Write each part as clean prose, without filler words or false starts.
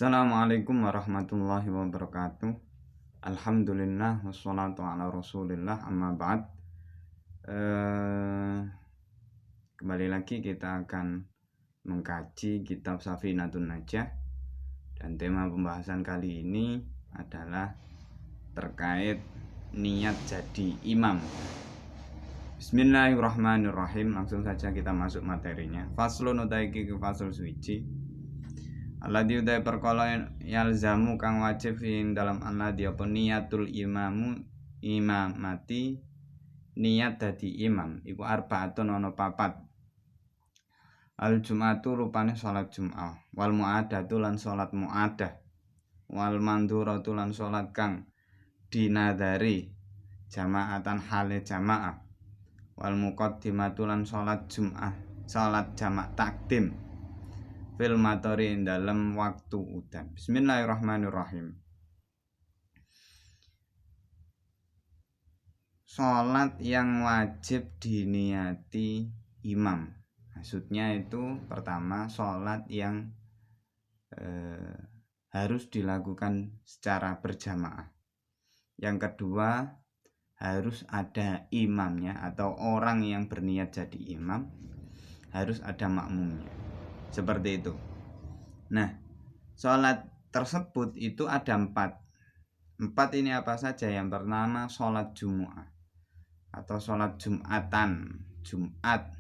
Assalamualaikum warahmatullahi wabarakatuh. Alhamdulillah wassalatu ala rasulillah amma ba'd. Kembali lagi kita akan mengkaji kitab Safinatun Najah. Dan tema pembahasan kali ini adalah terkait niat jadi imam. Bismillahirrahmanirrahim. Langsung saja kita masuk materinya. Faslun utaiki ke fasl suci. Alladhi utai perkala yalzamu kang wajib ing dalam alladhi apa niatul imamati niat dadi imam iku arbaatun ana papat. Al jum'atu rupane salat jum'ah, wal mu'adatu lan salat mu'adah, wal manduratu lan salat kang dinadari jama'atan hale jamaah, wal muqaddimatu lan salat jum'ah salat jamak takdim fil matori dalam waktu udan. Bismillahirrahmanirrahim. Salat yang wajib diniati imam. Maksudnya itu pertama salat yang harus dilakukan secara berjamaah. Yang kedua harus ada imamnya atau orang yang berniat jadi imam, harus ada makmumnya. Seperti itu. Nah, sholat tersebut itu ada empat. Empat ini apa saja? Yang pertama sholat Jumu'ah atau sholat Jum'atan. Jum'at.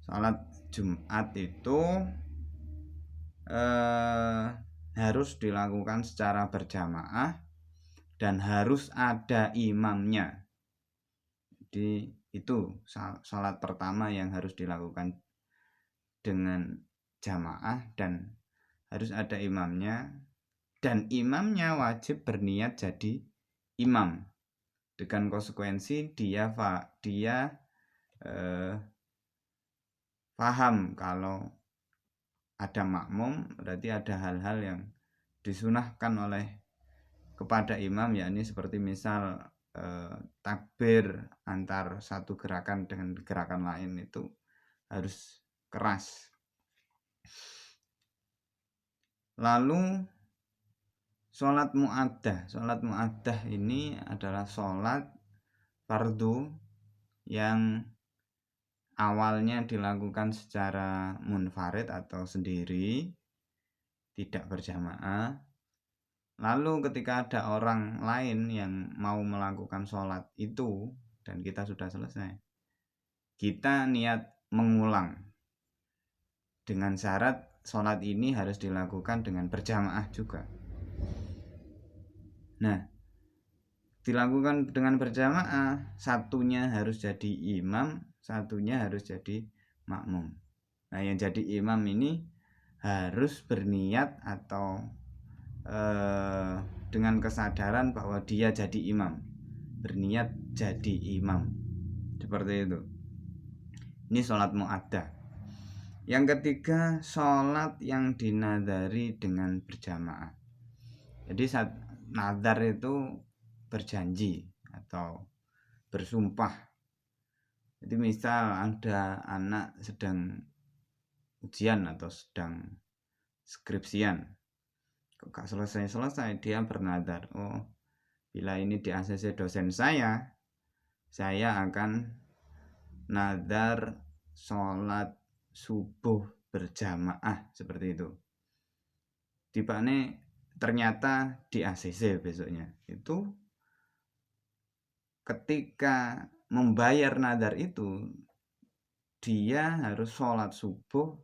Sholat Jum'at itu harus dilakukan secara berjamaah dan harus ada imamnya. Jadi itu sholat pertama yang harus dilakukan dengan jamaah dan harus ada imamnya, dan imamnya wajib berniat jadi imam dengan konsekuensi dia paham kalau ada makmum, berarti ada hal-hal yang disunahkan oleh kepada imam, yakni seperti misal takbir antar satu gerakan dengan gerakan lain itu harus keras. Lalu sholat mu'addah. Sholat mu'addah ini adalah sholat fardu yang awalnya dilakukan secara munfarid atau sendiri, tidak berjamaah. Lalu ketika ada orang lain yang mau melakukan sholat itu dan kita sudah selesai, kita niat mengulang dengan syarat sholat ini harus dilakukan dengan berjamaah juga. Nah, dilakukan dengan berjamaah, satunya harus jadi imam, satunya harus jadi makmum. Nah, yang jadi imam ini harus berniat atau dengan kesadaran bahwa dia jadi imam, berniat jadi imam, seperti itu. Ini sholat mu'addah. Yang ketiga, sholat yang dinadari dengan berjamaah. Jadi saat nadar itu berjanji atau bersumpah. Jadi misal ada anak sedang ujian atau sedang skripsian, kok gak selesai-selesai, dia bernadar, oh bila ini di ACC dosen saya akan nadar sholat subuh berjamaah, seperti itu. Tibane ternyata di ACC besoknya. Itu ketika membayar nadar itu, dia harus sholat subuh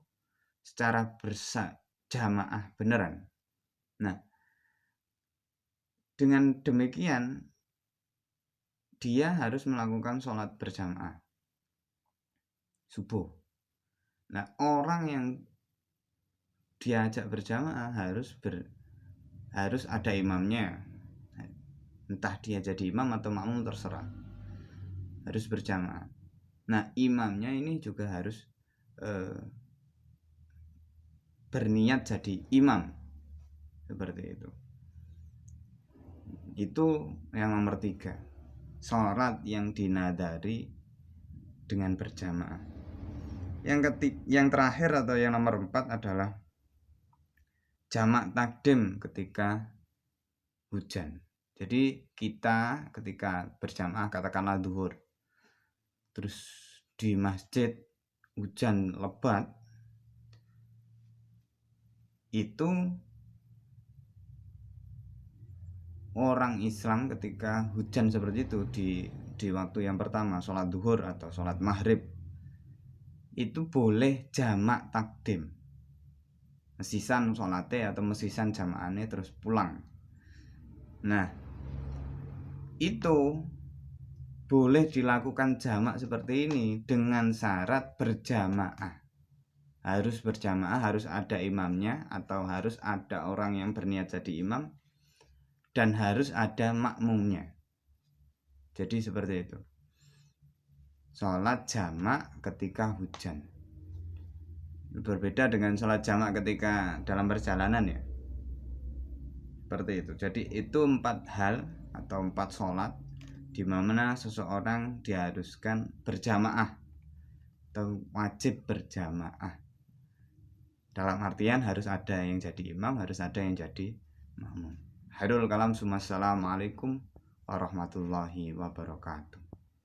secara berjamaah beneran. Nah, dengan demikian dia harus melakukan sholat berjamaah subuh. Nah, orang yang diajak berjamaah harus ada imamnya. Entah dia jadi imam atau makmum terserah. Harus berjamaah. Nah, imamnya ini juga harus berniat jadi imam. Seperti itu. Itu yang nomor 3. Sholat yang dinadari dengan berjamaah. Yang terakhir atau yang nomor 4 adalah jamak takdim ketika hujan. Jadi kita ketika berjamaah katakanlah zuhur, terus di masjid hujan lebat, itu orang Islam ketika hujan seperti itu di waktu yang pertama sholat zuhur atau sholat maghrib itu boleh jamak takdim, mesisan sholatnya atau mesisan jamaahnya terus pulang. Nah itu boleh dilakukan jamak seperti ini dengan syarat berjamaah. Harus berjamaah, harus ada imamnya atau harus ada orang yang berniat jadi imam, dan harus ada makmumnya. Jadi seperti itu. Sholat jamak ketika hujan berbeda dengan sholat jamak ketika dalam perjalanan ya. Seperti itu. Jadi itu 4 hal atau 4 sholat di mana seseorang diharuskan berjamaah atau wajib berjamaah. Dalam artian harus ada yang jadi imam, harus ada yang jadi makmum. Hairul kalam, assalamualaikum warahmatullahi wabarakatuh.